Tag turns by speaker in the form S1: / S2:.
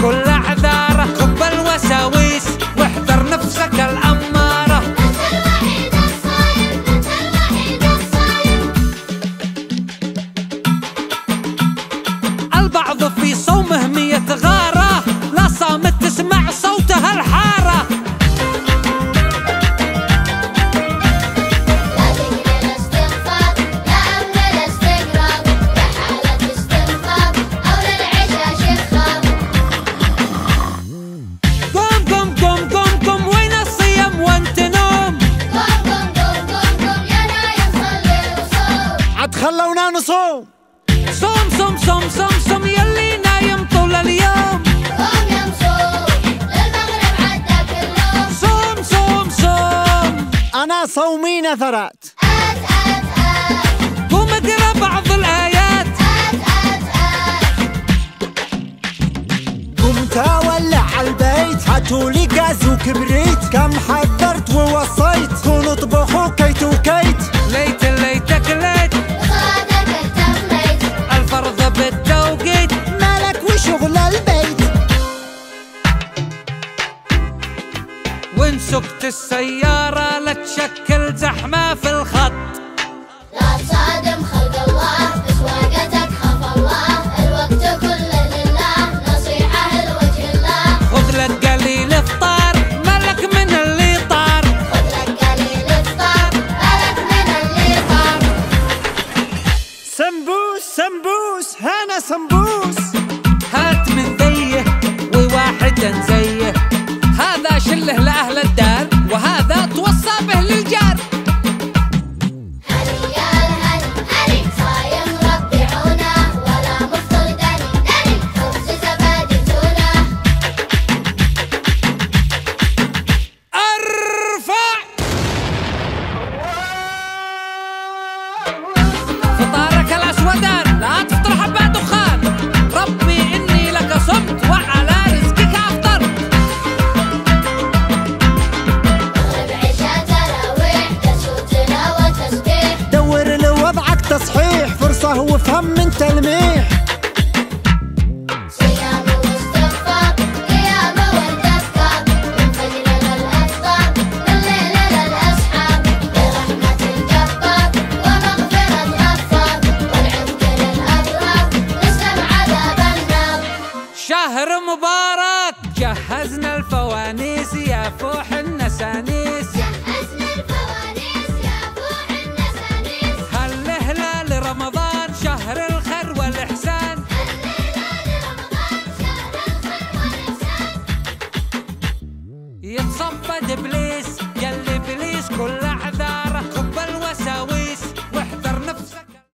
S1: كل اعذاره، كب الوساويس واحذر نفسك الاماره.
S2: انت الوحيد الصاير، انت الوحيد الصاير.
S1: البعض في صومه 100 غاره، لا صامت تسمع صوتها الحاره.
S2: لا ذكر الاستغفار، لا امن الاستقرار، لحالة استنفار او للعشاء شخار.
S1: قوم قوم قوم قوم قوم، وين الصيام وانت نوم؟
S2: قوم قوم قوم قوم قوم يا نايم صلي وصوم.
S3: عاد خلونا نصوم.
S1: صوم صوم صوم صوم صوم يلي نايم طول اليوم.
S2: قوم يا مصوم، للمغرب عدى كلهم.
S1: صوم صوم صوم.
S3: أنا صومي نثرات.
S1: قوم اقرا بعض الآيات.
S3: قمت أولع البيت، هاتولي غاز وكبريت، كم حذرت ووصيت، كونوا اطبخوا كيت وكيت.
S1: ليت ليتك ليت،
S2: بصادك اهتميت.
S1: الفرض بالتوقيت.
S3: مالك وشغل البيت.
S1: وان سقت السيارة لا تشكل زحمة في الخط.
S2: لا تصادم خلق الله، بسواقتك خاف الله، الوقت كله لله، نصيحة لوجه الله.
S1: خذ لك قليل افطار، مالك من اللي طار.
S2: خذ لك قليل افطار، مالك من اللي طار.
S3: سمبوس سمبوس هنا سمبوس.
S1: هات من ذيه وواحد زيه، هذا شله لأهل الدار وهذا توصى به للجار.
S2: هني يا الهني هني، صايم ربي عونه، ولا مفطر دني دني، خبز زبادي تونه.
S1: ارفع فطارك الاسودان، لا تفطر حبة دخان. ربي اني لك صمت وعلى رزقك افطر.
S2: مغرب عشاء تراويح، درس وتلاوة تسبيح.
S3: دور لوضعك تصحيح، فرصة وافهم من تلميح.
S2: صيام واستغفار، قيام والتذكار، من فجر للافطار، من ليل للاسحار. برحمة الجبار ومغفرة غفار، والعتق للابرار، نسلم عذاب النار.
S1: شهر مبارك، جهزنا الفوانيس يا فوح النسانيس.
S2: جهزنا الفوانيس يا فوح النسانيس.
S1: هالهلال رمضان شهر الخير والإحسان.
S2: الليلة لرمضان شهر الخير والإحسان.
S1: يتصفد إبليس يلي